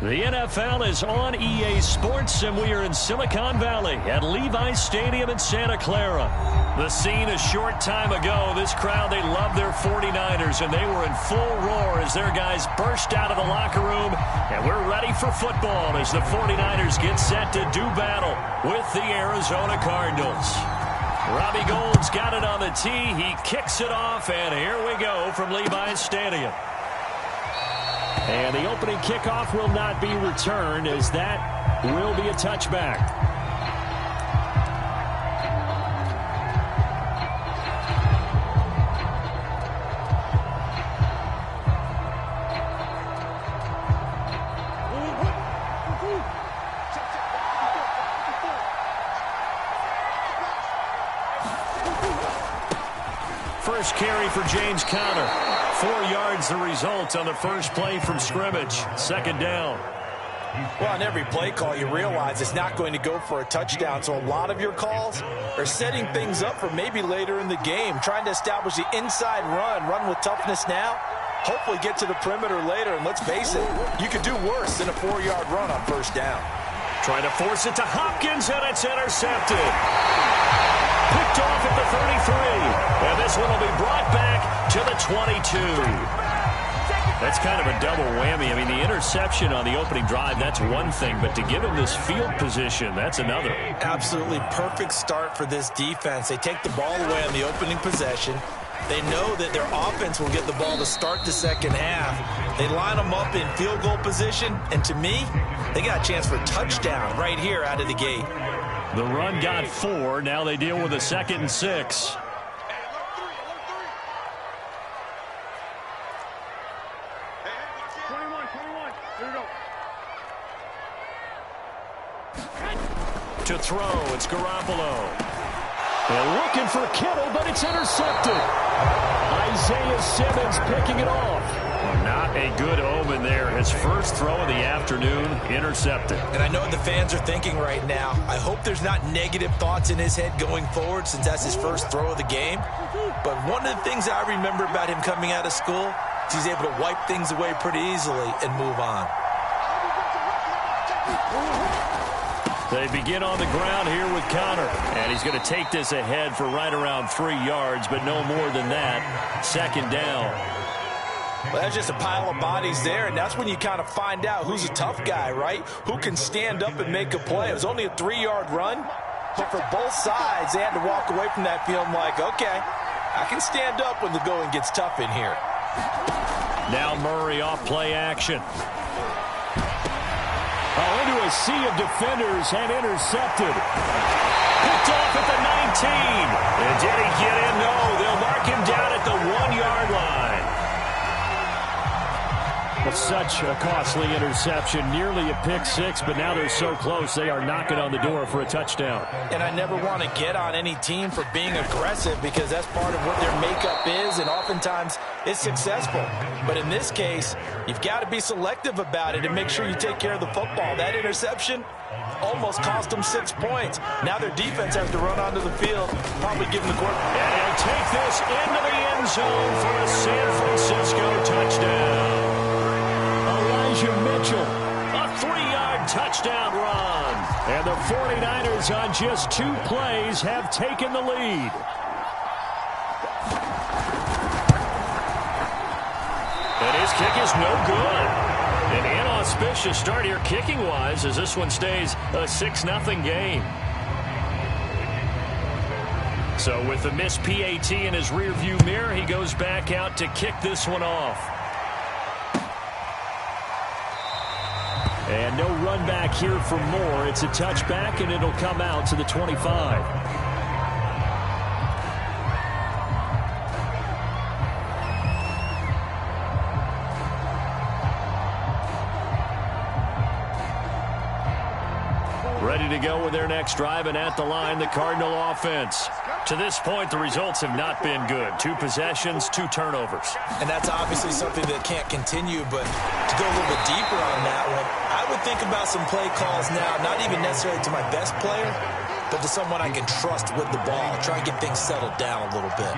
The NFL is on EA Sports, and we are in Silicon Valley at Levi's Stadium in Santa Clara. The scene a short time ago, this crowd, they love their 49ers, and they were in full roar as their guys burst out of the locker room, and we're ready for football as the 49ers get set to do battle with the Arizona Cardinals. Robbie Gould's got it on the tee. He kicks it off, and here we go from Levi's Stadium. And the opening kickoff will not be returned, as that will be a touchback. First carry for James Conner. 4 yards the result on the first play from scrimmage. Second down. Well, on every play call, you realize it's not going to go for a touchdown. So a lot of your calls are setting things up for maybe later in the game, trying to establish the inside run with toughness now, hopefully get to the perimeter later. And let's face it, you could do worse than a 4-yard run on first down. Trying to force it to Hopkins, and it's intercepted. Picked off at the 33. And this one will be brought back to the 22. That's kind of a double whammy. I mean, the interception on the opening drive, that's one thing. But to give him this field position, that's another. Absolutely perfect start for this defense. They take the ball away on the opening possession. They know that their offense will get the ball to start the second half. They line them up in field goal position. And to me, they got a chance for a touchdown right here out of the gate. The run got 4. Now they deal with a 2nd and 6. To throw, it's Garoppolo. They're looking for Kittle, but it's intercepted. Isaiah Simmons picking it off. Well, not a good omen there. His first throw of the afternoon, intercepted. And I know what the fans are thinking right now. I hope there's not negative thoughts in his head going forward, since that's his first throw of the game. But one of the things I remember about him coming out of school is he's able to wipe things away pretty easily and move on. They begin on the ground here with Conner. And he's going to take this ahead for right around 3 yards, but no more than that. Second down. Well, that's just a pile of bodies there, and that's when you kind of find out who's a tough guy, right? Who can stand up and make a play. It was only a 3-yard run, but for both sides, they had to walk away from that feeling like, okay, I can stand up when the going gets tough in here. Now Murray off play action. Into a sea of defenders and intercepted. Picked off at the 19. And did he get in? No, they'll mark him down at the 1-yard line. Well, such a costly interception, nearly a pick six, but now they're so close they are knocking on the door for a touchdown. And I never want to get on any team for being aggressive, because that's part of what their makeup is, and oftentimes it's successful. But in this case, you've got to be selective about it and make sure you take care of the football. That interception almost cost them 6 points. Now their defense has to run onto the field, probably give them the quarterback. And he'll take this into the end zone for a San Francisco touchdown. Mitchell, a 3-yard touchdown run. And the 49ers on just 2 plays have taken the lead. And his kick is no good. An inauspicious start here kicking-wise, as this one stays a 6-0 game. So with the missed PAT in his rearview mirror, he goes back out to kick this one off. And no run back here for more. It's a touchback, and it'll come out to the 25. Ready to go with their next drive, and at the line, the Cardinal offense. To this point, the results have not been good. 2 possessions, 2 turnovers. And that's obviously something that can't continue, but to go a little bit deeper on that one, I would think about some play calls now, not even necessarily to my best player, but to someone I can trust with the ball. Try and get things settled down a little bit.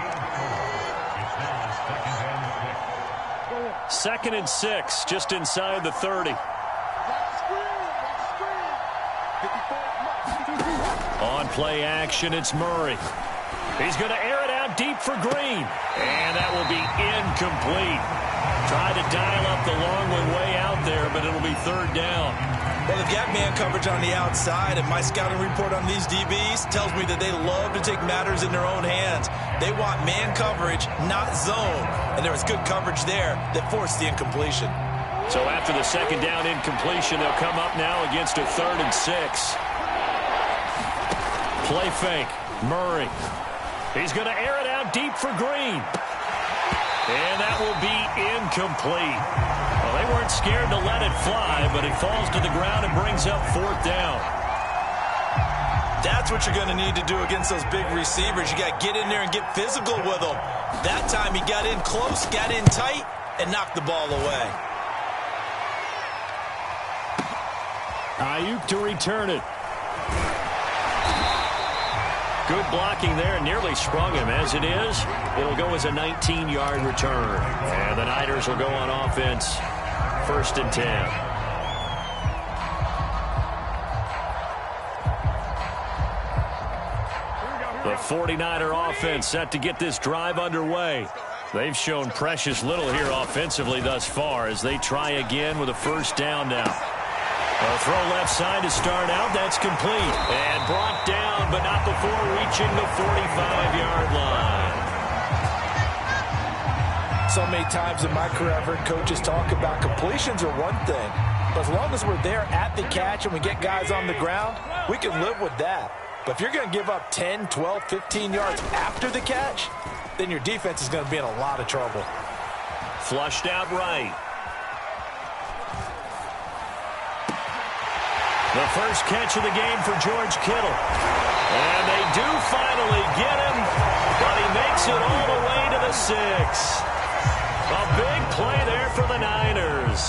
2nd and 6, just inside the 30. On play action, it's Murray. He's going to air it out deep for Green. And that will be incomplete. Tried to dial up the long one way out there, but it'll be third down. Well, they've got man coverage on the outside, and my scouting report on these DBs tells me that they love to take matters in their own hands. They want man coverage, not zone. And there was good coverage there that forced the incompletion. So after the second down incompletion, they'll come up now against a 3rd and 6. Play fake. Murray. He's going to air it out deep for Green. And that will be incomplete. Well, they weren't scared to let it fly, but it falls to the ground and brings up 4th down. That's what you're going to need to do against those big receivers. You got to get in there and get physical with them. That time he got in close, got in tight, and knocked the ball away. Ayuk to return it. Good blocking there, nearly sprung him. As it is, it'll go as a 19-yard return. And the Niners will go on offense, 1st and 10. The 49er offense set to get this drive underway. They've shown precious little here offensively thus far as they try again with a 1st down now. A throw left side to start out. That's complete. And brought down, but not before reaching the 45-yard line. So many times in my career, I've heard coaches talk about completions are one thing. But as long as we're there at the catch and we get guys on the ground, we can live with that. But if you're going to give up 10, 12, 15 yards after the catch, then your defense is going to be in a lot of trouble. Flushed out right. The first catch of the game for George Kittle. And they do finally get him, but he makes it all the way to the 6. A big play there for the Niners.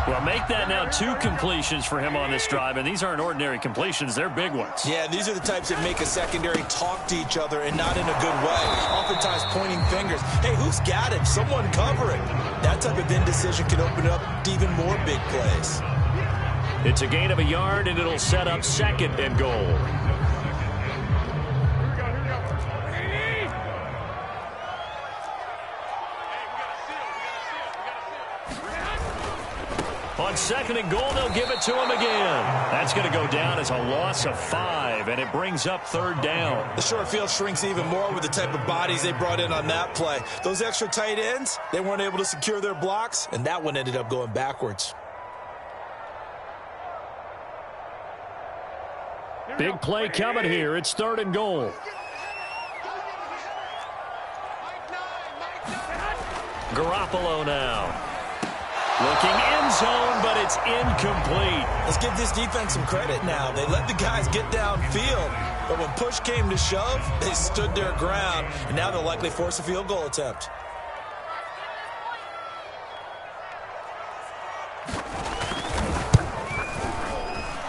Well, make that now 2 completions for him on this drive, and these aren't ordinary completions. They're big ones. Yeah, these are the types that make a secondary talk to each other and not in a good way. Oftentimes pointing fingers. Hey, who's got him? Someone covering. That type of indecision can open up to even more big plays. It's a gain of a yard, and it'll set up 2nd and goal. On 2nd and goal, they'll give it to him again. That's going to go down as a loss of 5, and it brings up 3rd down. The short field shrinks even more with the type of bodies they brought in on that play. Those extra tight ends, they weren't able to secure their blocks, and that one ended up going backwards. Big play coming here. It's 3rd and goal. Garoppolo now. Looking end zone, but it's incomplete. Let's give this defense some credit now. They let the guys get downfield, but when push came to shove, they stood their ground, and now they'll likely force a field goal attempt.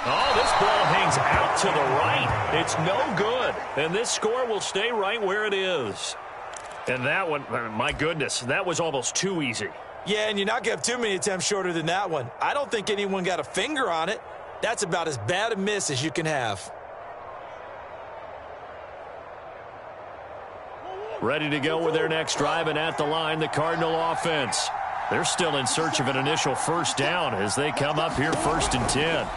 Oh, this ball hangs out to the right. It's no good, and this score will stay right where it is. And that one, my goodness, that was almost too easy. Yeah, and you're not going to have too many attempts shorter than that one. I don't think anyone got a finger on it. That's about as bad a miss as you can have. Ready to go with their next drive, and at the line, the Cardinal offense. They're still in search of an initial 1st down as they come up here 1st and 10.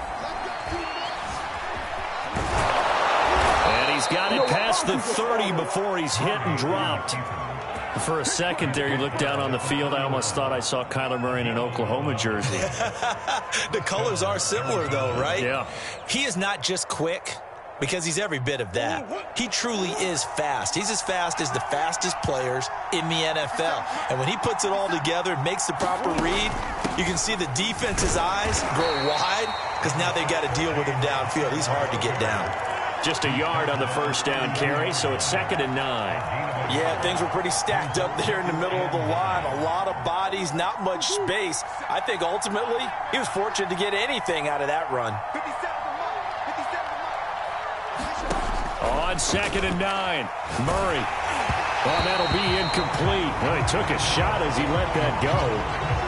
And he's got it past the 30 before he's hit and dropped. For a second there, you looked down on the field. I almost thought I saw Kyler Murray in an Oklahoma jersey. The colors are similar, though, right? Yeah. He is not just quick, because he's every bit of that. He truly is fast. He's as fast as the fastest players in the NFL. And when he puts it all together, makes the proper read, you can see the defense's eyes grow wide because now they've got to deal with him downfield. He's hard to get down. Just a yard on the 1st down carry, so it's 2nd and 9. Yeah, things were pretty stacked up there in the middle of the line. A lot of bodies, not much space. I think ultimately he was fortunate to get anything out of that run. On 2nd and 9, Murray. Oh, that'll be incomplete. Well, he took a shot as he let that go.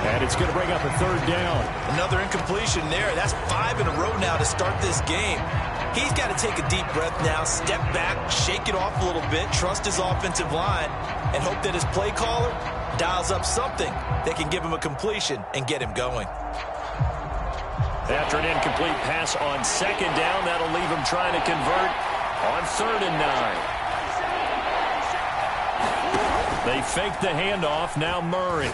And it's going to bring up a third down. Another incompletion there. That's 5 in a row now to start this game. He's got to take a deep breath now, step back, shake it off a little bit, trust his offensive line, and hope that his play caller dials up something that can give him a completion and get him going. After an incomplete pass on second down, that'll leave him trying to convert on 3rd and 9. They fake the handoff. Now Murray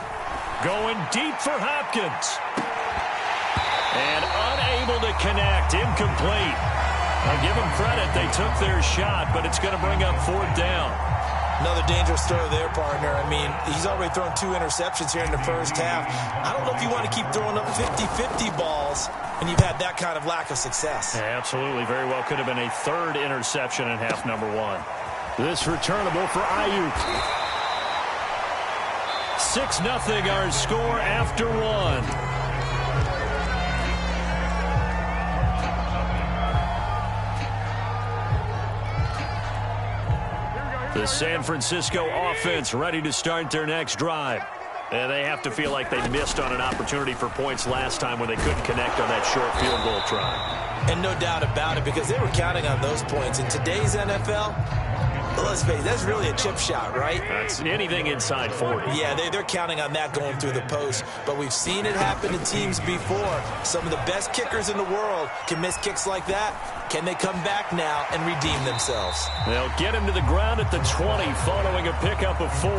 going deep for Hopkins. And unable to connect. Incomplete. I'll give them credit. They took their shot, but it's going to bring up 4th down. Another dangerous throw there, partner. I mean, he's already thrown 2 interceptions here in the first half. I don't know if you want to keep throwing up 50-50 balls when you've had that kind of lack of success. Yeah, absolutely. Very well could have been a 3rd interception in half number 1. This returnable for Ayuk. 6-0 our score after 1. The San Francisco offense ready to start their next drive. And they have to feel like they missed on an opportunity for points last time when they couldn't connect on that short field goal try. And no doubt about it, because they were counting on those points. In today's NFL, let's face it, that's really a chip shot, right? That's anything inside 40. Yeah, they're counting on that going through the post. But we've seen it happen to teams before. Some of the best kickers in the world can miss kicks like that. Can they come back now and redeem themselves? They'll get him to the ground at the 20 following a pickup of 4.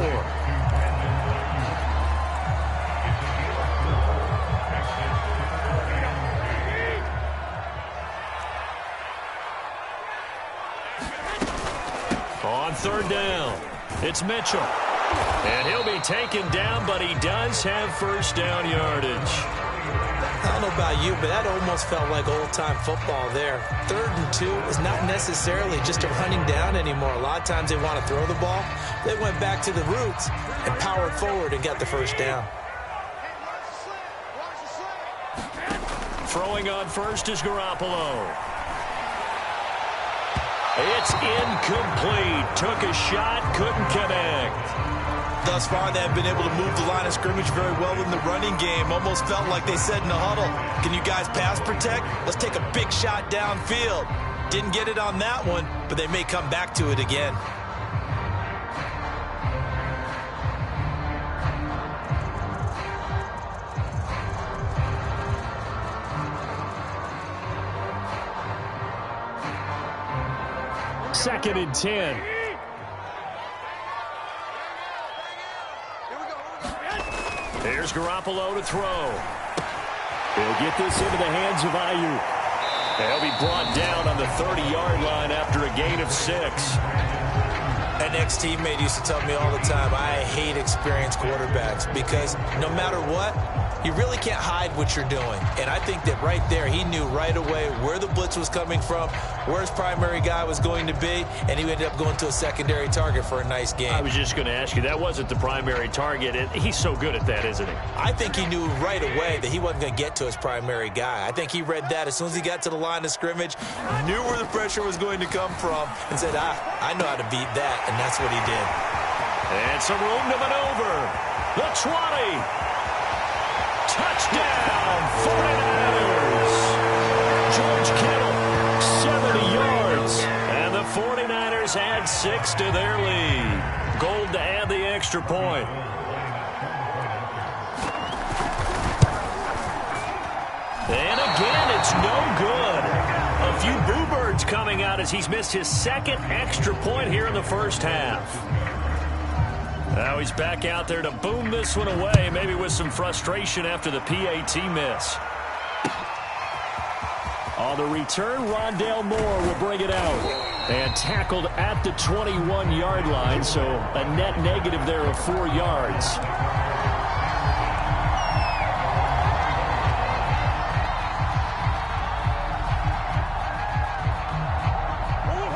On 3rd down, it's Mitchell. And he'll be taken down, but he does have 1st down yardage. I don't know about you, but that almost felt like old-time football there. 3rd and 2 is not necessarily just a running down anymore. A lot of times they want to throw the ball. They went back to the roots and powered forward and got the 1st down. Throwing on 1st is Garoppolo. It's incomplete. Took a shot, couldn't connect. Thus far, they have been able to move the line of scrimmage very well in the running game. Almost felt like they said in the huddle, can you guys pass protect? Let's take a big shot downfield. Didn't get it on that one, but they may come back to it again. Second and 10. Here's Garoppolo to throw. He'll get this into the hands of Ayuk. He'll be brought down on the 30-yard line after a gain of 6. An ex-teammate used to tell me all the time, I hate experienced quarterbacks because no matter what, you really can't hide what you're doing. And I think that right there, he knew right away where the blitz was coming from, where his primary guy was going to be, and he ended up going to a secondary target for a nice game. I was just going to ask you, that wasn't the primary target. He's so good at that, isn't he? I think he knew right away that he wasn't going to get to his primary guy. I think he read that as soon as he got to the line of scrimmage, knew where the pressure was going to come from, and said, I know how to beat that, and that's what he did. And some room to maneuver. The 20. Touchdown, 49ers. George Kittle, 70 yards. And the 49ers add 6 to their lead. Gold to add the extra point. And again, it's no good. A few boo birds coming out as he's missed his 2nd extra point here in the first half. Now he's back out there to boom this one away, maybe with some frustration after the PAT miss. On the return, Rondale Moore will bring it out. And tackled at the 21-yard line, so a net negative there of 4 yards.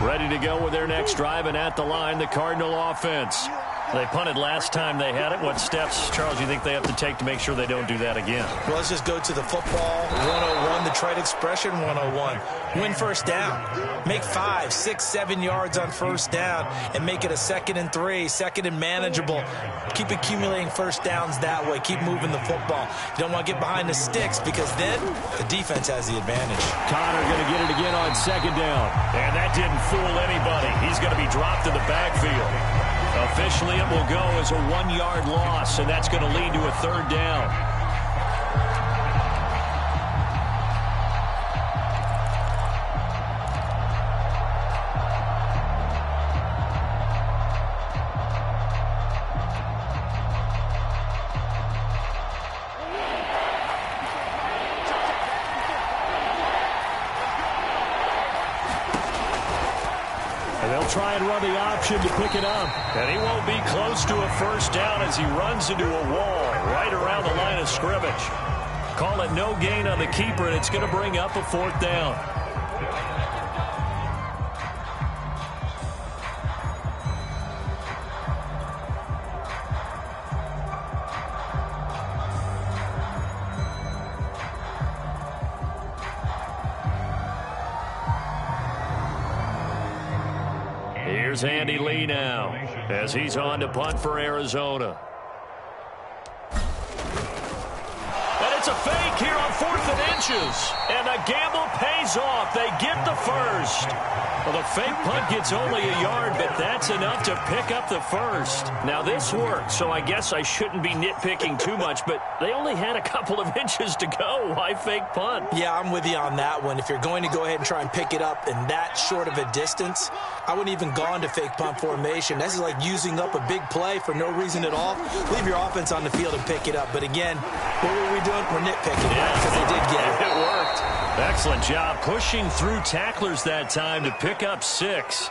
Ready to go with their next drive, and at the line, the Cardinal offense. They punted last time they had it. What steps, Charles, you think they have to take to make sure they don't do that again? Well, let's just go to the football 101, the Detroit expression 101. Win first down. Make 5, 6, 7 yards on first down and make it a 2nd and 3, 2nd and manageable. Keep accumulating first downs that way. Keep moving the football. You don't want to get behind the sticks because then the defense has the advantage. Connor going to get it again on 2nd down. And that didn't fool anybody. He's going to be dropped in the backfield. Officially, it will go as a 1-yard loss, and that's going to lead to a 3rd down. Try and run the option to pick it up. And he won't be close to a first down as he runs into a wall right around the line of scrimmage. Call it no gain on the keeper, and it's going to bring up a 4th down. Here's Andy Lee now as he's on to punt for Arizona. And it's a fake here on 4th and inches. And the gamble pays off. They get the first. Well, the fake punt gets only a yard, but that's enough to pick up the first. Now, this worked, so I guess I shouldn't be nitpicking too much, but they only had a couple of inches to go. Why fake punt? Yeah, I'm with you on that one. If you're going to go ahead and try and pick it up in that short of a distance, I wouldn't even go into fake punt formation. This is like using up a big play for no reason at all. Leave your offense on the field and pick it up. But again, what were we doing? We're nitpicking, yeah, because they did get it. It worked. Excellent job pushing through tacklers that time to pick up 6.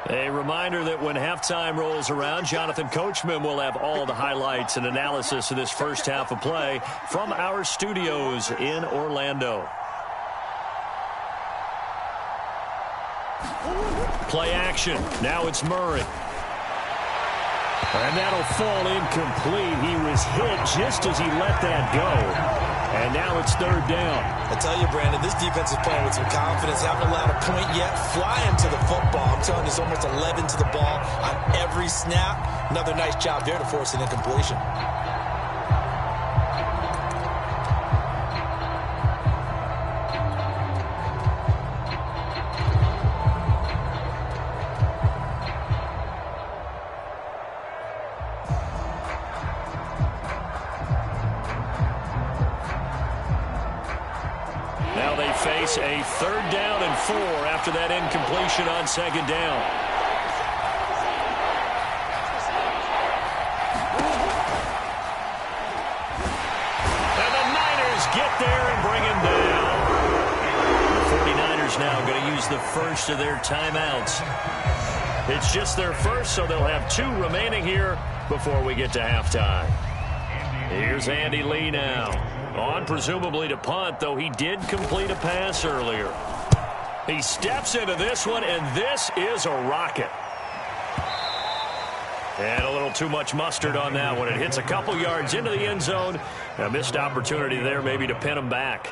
A reminder that when halftime rolls around, Jonathan Coachman will have all the highlights and analysis of this first half of play from our studios in Orlando. Play action. Now it's Murray. And that'll fall incomplete. He was hit just as he let that go. And now it's 3rd down. I tell you, Brandon, this defense is playing with some confidence. Haven't allowed a point yet. Flying to the football. I'm telling you, it's almost 11 to the ball on every snap. Another nice job there to force an incompletion. Face a 3rd down and 4 after that incompletion on 2nd down. And the Niners get there and bring him down. The 49ers now going to use the first of their timeouts. It's just their first, so they'll have 2 remaining here before we get to halftime. Here's Andy Lee now. On presumably to punt, though he did complete a pass earlier. He steps into this one, and this is a rocket. And a little too much mustard on that one. It hits a couple yards into the end zone. A missed opportunity there maybe to pin him back.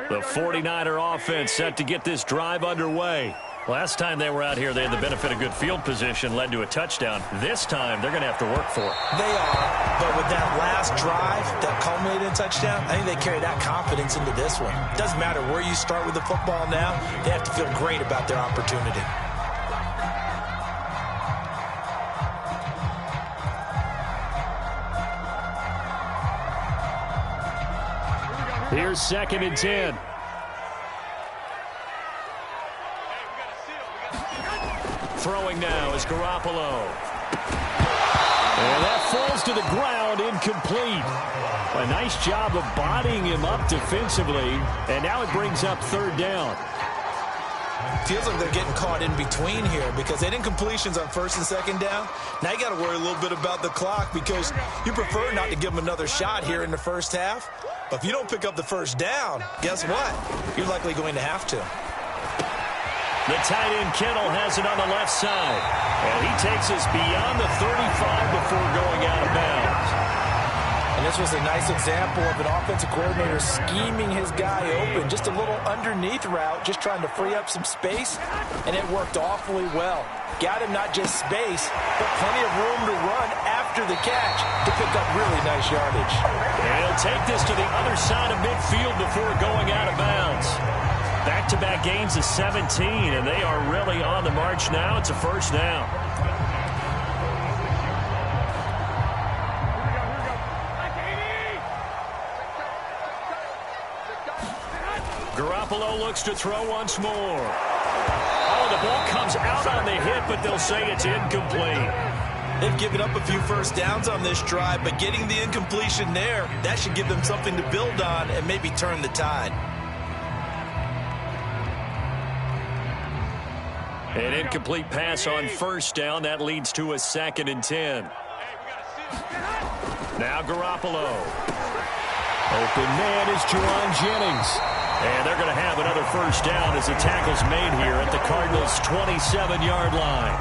The 49er offense set to get this drive underway. Last time they were out here, they had the benefit of good field position, led to a touchdown. This time, they're going to have to work for it. They are, but with that last drive that culminated in a touchdown, I think they carry that confidence into this one. It doesn't matter where you start with the football now. They have to feel great about their opportunity. Here's 2nd and 10. Throwing now is Garoppolo. And that falls to the ground, incomplete. A nice job of bodying him up defensively, and now it brings up 3rd down. Feels like they're getting caught in between here because they didn't incompletions on 1st and 2nd down. Now you got to worry a little bit about the clock because you prefer not to give them another shot here in the first half. But if you don't pick up the 1st down, guess what? You're likely going to have to. The tight end Kittle has it on the left side. And he takes us beyond the 35 before going out of bounds. And this was a nice example of an offensive coordinator scheming his guy open. Just a little underneath route, just trying to free up some space. And it worked awfully well. Got him not just space, but plenty of room to run after the catch to pick up really nice yardage. And he'll take this to the other side of midfield before going out of bounds. Back-to-back gains of 17, and they are really on the march now. It's a first down. Garoppolo looks to throw once more. Oh, the ball comes out on the hit, but they'll say it's incomplete. They've given up a few first downs on this drive, but getting the incompletion there, that should give them something to build on and maybe turn the tide. An incomplete pass on first down. That leads to a 2nd and 10. Now Garoppolo. Open man is Jerron Jennings. And they're going to have another first down as the tackle's made here at the Cardinals' 27-yard line.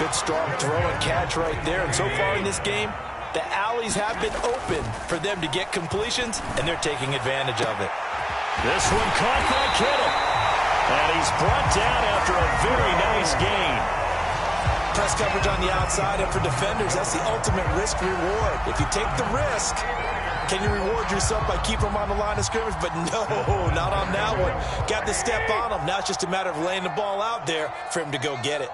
Good strong throw and catch right there. And so far in this game, the alleys have been open for them to get completions, and they're taking advantage of it. This one caught by Kittle. And he's brought down after a very nice gain. Press coverage on the outside, and for defenders, that's the ultimate risk-reward. If you take the risk, can you reward yourself by keeping them on the line of scrimmage? But no, not on that one. Got the step on him. Now it's just a matter of laying the ball out there for him to go get it.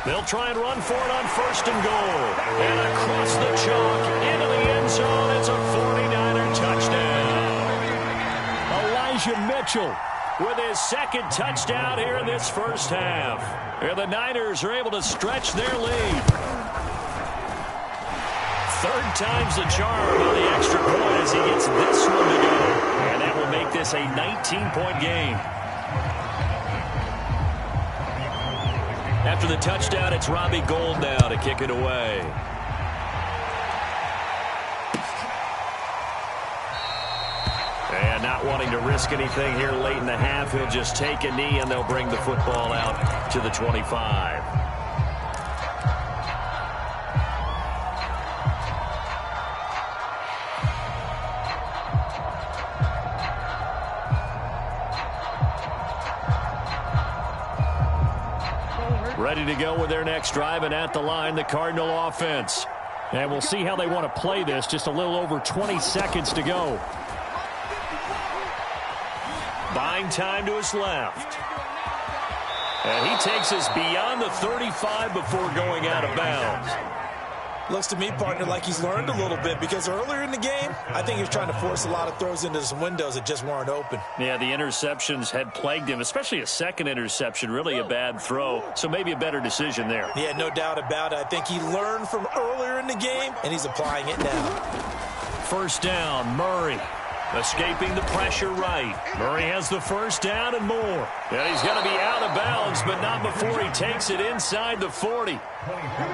They'll try and run for it on first and goal. And across the chalk into the end zone. It's a 49er touchdown. Elijah Mitchell with his 2nd touchdown here in this first half. And the Niners are able to stretch their lead. 3rd time's the charm on the extra point as he gets this one to go. And that will make this a 19-point game. After the touchdown, it's Robbie Gould now to kick it away. And not wanting to risk anything here late in the half, he'll just take a knee and they'll bring the football out to the 25. Ready to go with their next drive, and at the line, the Cardinal offense. And we'll see how they want to play this. Just a little over 20 seconds to go. Buying time to his left. And he takes us beyond the 35 before going out of bounds. Looks to me, partner, like he's learned a little bit, because earlier in the game, I think he was trying to force a lot of throws into some windows that just weren't open. Yeah, the interceptions had plagued him, especially a 2nd interception, really a bad throw. So maybe a better decision there. Yeah, no doubt about it. I think he learned from earlier in the game, and he's applying it now. First down, Murray. Escaping the pressure right. Murray has the first down and more. And he's going to be out of bounds, but not before he takes it inside the 40.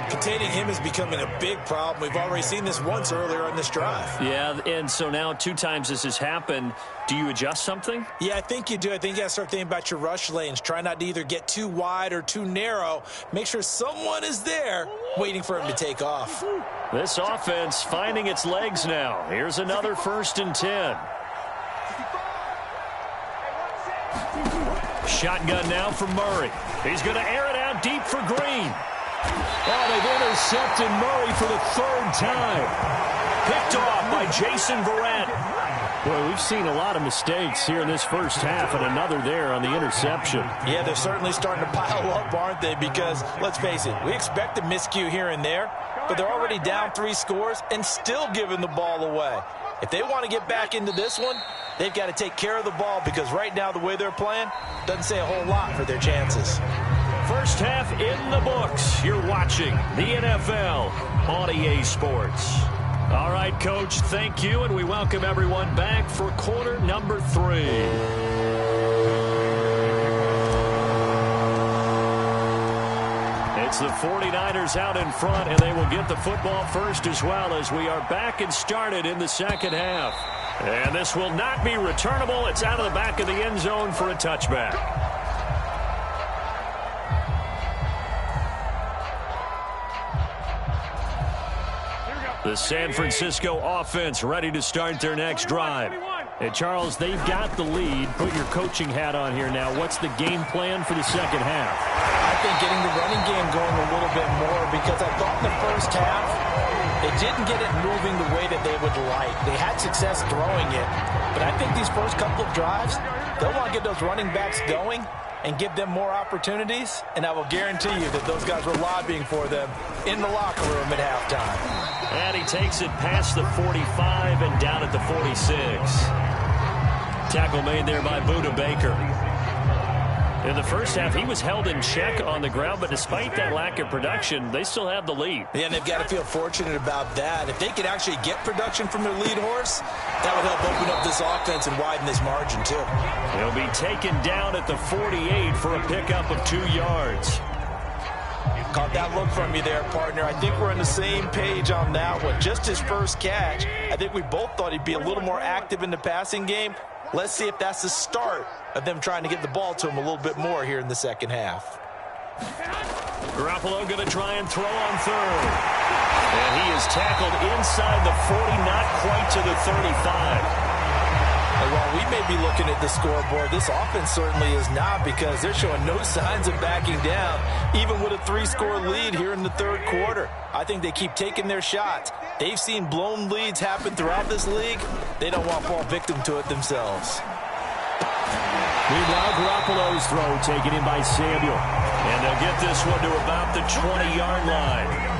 Containing him is becoming a big problem. We've already seen this once earlier on this drive. Yeah, and so now 2 times this has happened. Do you adjust something? Yeah, I think you do. I think you got to start thinking about your rush lanes. Try not to either get too wide or too narrow. Make sure someone is there waiting for him to take off. This offense finding its legs now. Here's another 1st and 10. Shotgun now for Murray. He's going to air it out deep for Green. Oh, they've intercepted Murray for the 3rd time. Picked off by Jason Verrett. Well, we've seen a lot of mistakes here in this first half, and another there on the interception. Yeah, they're certainly starting to pile up, aren't they? Because, let's face it, we expect a miscue here and there, but they're already down 3 scores and still giving the ball away. If they want to get back into this one, they've got to take care of the ball, because right now the way they're playing doesn't say a whole lot for their chances. First half in the books. You're watching the NFL on EA Sports. All right, Coach, thank you, and we welcome everyone back for quarter number 3. It's the 49ers out in front, and they will get the football first as well as we are back and started in the second half. And this will not be returnable. It's out of the back of the end zone for a touchback. The San Francisco offense ready to start their next drive. And Charles, they've got the lead. Put your coaching hat on here now. What's the game plan for the second half? I think getting the running game going a little bit more, because I thought in the first half they didn't get it moving the way that they would like. They had success throwing it, but I think these first couple of drives, they'll want to get those running backs going and give them more opportunities, and I will guarantee you that those guys were lobbying for them in the locker room at halftime. And he takes it past the 45 and down at the 46. Tackle made there by Buda Baker. In the first half, he was held in check on the ground, but despite that lack of production, they still have the lead. Yeah, and they've got to feel fortunate about that. If they could actually get production from their lead horse, that would help open up this offense and widen this margin, too. He'll be taken down at the 48 for a pickup of 2 yards. Caught that look from you there, partner. I think we're on the same page on that one. Just his first catch, I think we both thought he'd be a little more active in the passing game. Let's see if that's the start of them trying to get the ball to him a little bit more here in the second half. Garoppolo going to try and throw on third. And he is tackled inside the 40, not quite to the 35. And while we may be looking at the scoreboard, this offense certainly is not, because they're showing no signs of backing down, even with a 3-score lead here in the third quarter. I think they keep taking their shots. They've seen blown leads happen throughout this league. They don't want to fall victim to it themselves. Meanwhile, Garoppolo's throw taken in by Samuel. And they'll get this one to about the 20-yard line.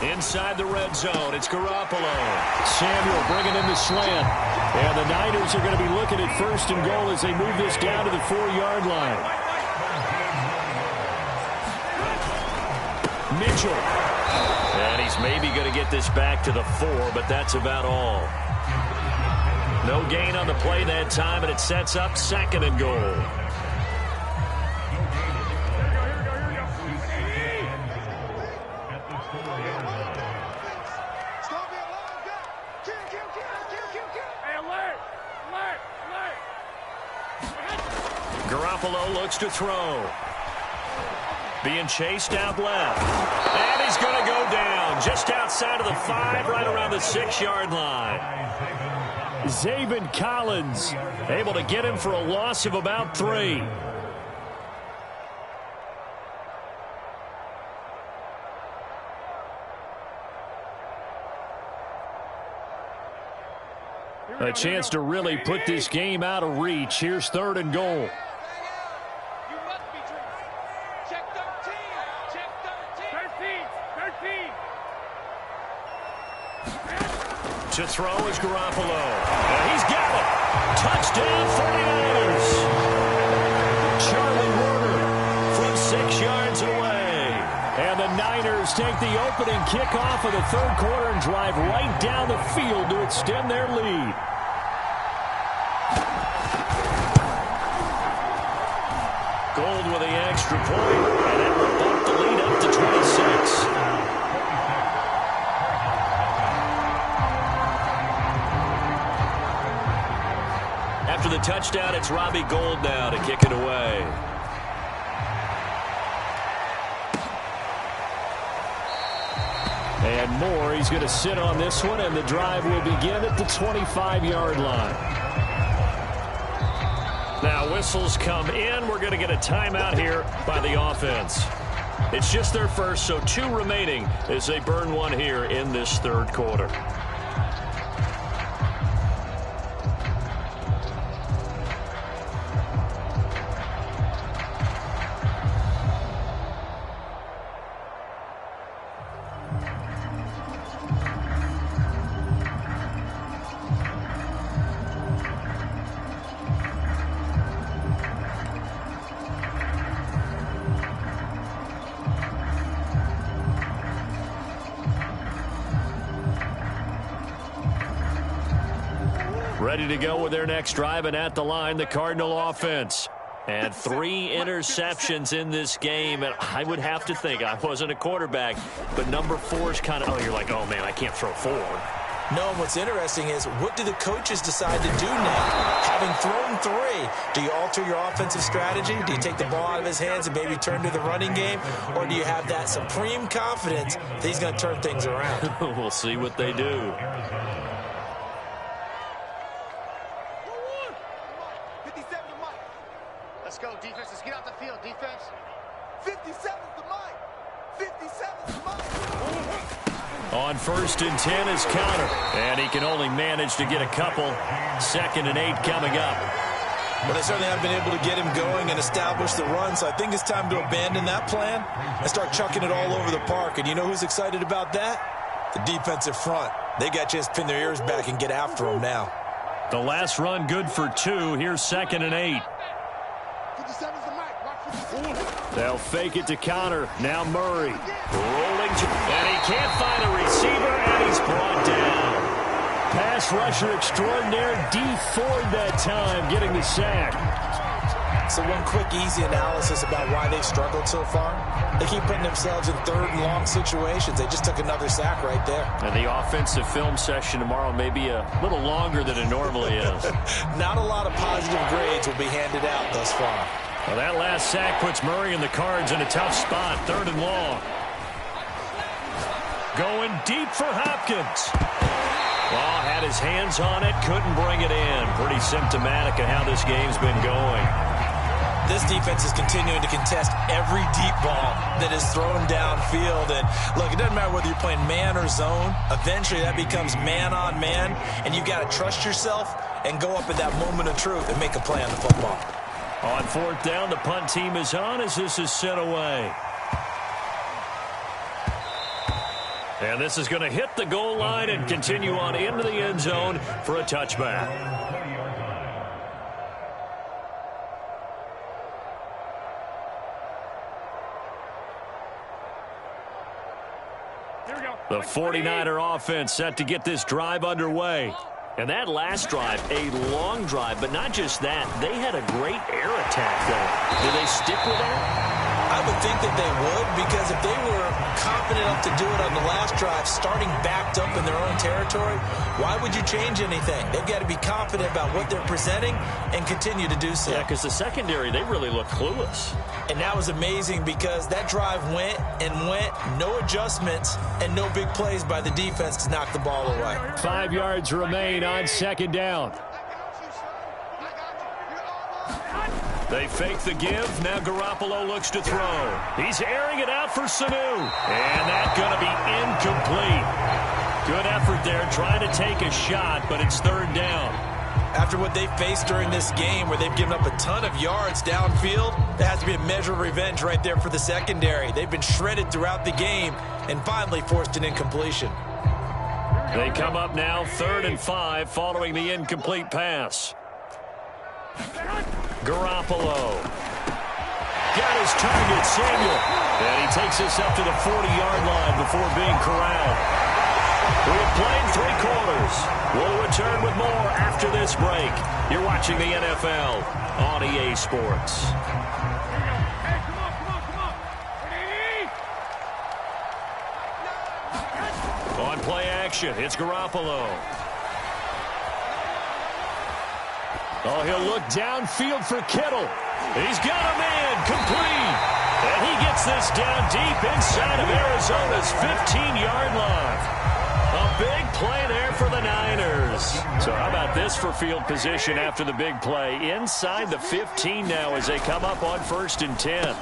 Inside the red zone, it's Garoppolo. Samuel bringing in the slant. And the Niners are going to be looking at first and goal as they move this down to the 4-yard line. Mitchell. And he's maybe going to get this back to the 4, but that's about all. No gain on the play that time, and it sets up second and goal. Garoppolo looks to throw. Being chased out left. And he's going to go down just outside of the 5, right around the 6-yard line. Zaven Collins able to get him for a loss of about 3. A chance to really put this game out of reach. Here's third and goal. To throw is Garoppolo. And he's got it. Touchdown 49ers. Charlie Warner from 6 yards away. And the Niners take the opening kickoff of the third quarter and drive right down the field to extend their lead. Gold with the extra point, and it will bump the lead up to 26. After the touchdown, it's Robbie Gould now to kick it away. And Moore, he's going to sit on this one, and the drive will begin at the 25-yard line. Now whistles come in. We're going to get a timeout here by the offense. It's just their first, so 2 remaining as they burn one here in this third quarter. Ready to go with their next drive, and at the line, the Cardinal offense. And 3 interceptions in this game, and I would have to think, I wasn't a quarterback, but number 4 is kind of, oh, you're like, oh, man, I can't throw 4. No, what's interesting is, what do the coaches decide to do now? Having thrown 3, do you alter your offensive strategy? Do you take the ball out of his hands and maybe turn to the running game? Or do you have that supreme confidence that he's going to turn things around? We'll see what they do. Let's go, defense. Let's get out the field, defense. 57's the mic. 57's the mic. On 1st and 10 is Counter. And he can only manage to get a couple. 2nd and 8 coming up. Well, they certainly haven't been able to get him going and establish the run, so I think it's time to abandon that plan and start chucking it all over the park. And you know who's excited about that? The defensive front. They got a chance to pin their ears back and get after him now. The last run good for 2. Here's 2nd and 8. 57's the mic. Watch 57. They'll fake it to Counter. Now Murray. Rolling. And he can't find a receiver, and he's brought down. Pass rusher extraordinaire. D. Ford that time getting the sack. So one quick, easy analysis about why they've struggled so far. They keep putting themselves in 3rd and long situations. They just took another sack right there. And the offensive film session tomorrow may be a little longer than it normally is. Not a lot of positive grades will be handed out thus far. Well, that last sack puts Murray and the Cards in a tough spot. 3rd and long. Going deep for Hopkins. Well, had his hands on it, couldn't bring it in. Pretty symptomatic of how this game's been going. This defense is continuing to contest every deep ball that is thrown downfield. And, look, it doesn't matter whether you're playing man or zone. Eventually, that becomes man-on-man, and you've got to trust yourself and go up at that moment of truth and make a play on the football. On 4th down, the punt team is on as this is sent away. And this is going to hit the goal line and continue on into the end zone for a touchback. The 49er offense set to get this drive underway. And that last drive, a long drive, but not just that. They had a great air attack there. Do they stick with that? I would think that they would, because if they were confident enough to do it on the last drive, starting backed up in their own territory, why would you change anything? They've got to be confident about what they're presenting and continue to do so. Yeah, because the secondary, they really look clueless. And that was amazing because that drive went and went, no adjustments, and no big plays by the defense to knock the ball away. 5 yards remain on 2nd down. They fake the give. Now Garoppolo looks to throw. He's airing it out for Sanu. And that's going to be incomplete. Good effort there trying to take a shot, but it's 3rd down. After what they faced during this game where they've given up a ton of yards downfield, there has to be a measure of revenge right there for the secondary. They've been shredded throughout the game and finally forced an incompletion. They come up now 3rd and 5 following the incomplete pass. Garoppolo. Got his target, Samuel. And he takes us up to the 40-yard line before being corralled. We've played 3 quarters. We'll return with more after this break. You're watching the NFL on EA Sports. On play action, it's Garoppolo. Oh, he'll look downfield for Kittle. He's got a man, complete. And he gets this down deep inside of Arizona's 15-yard line. A big play there for the Niners. So how about this for field position after the big play? Inside the 15 now as they come up on 1st and 10.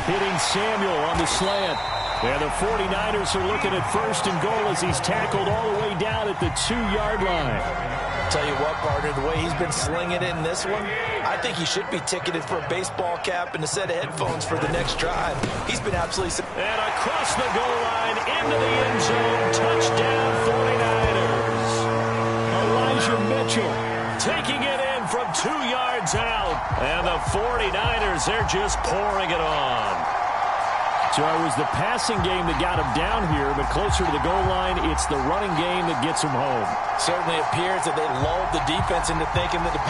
Hitting Samuel on the slant. And the 49ers are looking at 1st and goal as he's tackled all the way down at the 2-yard line. Tell you what, partner, the way he's been slinging it in this one, I think he should be ticketed for a baseball cap and a set of headphones for the next drive. He's been absolutely... And across the goal line, into the end zone, touchdown 49ers. Elijah Mitchell taking it in from 2 yards out. And the 49ers, they're just pouring it on. So it was the passing game that got him down here, but closer to the goal line, it's the running game that gets him home. Certainly appears that they lulled the defense into thinking that the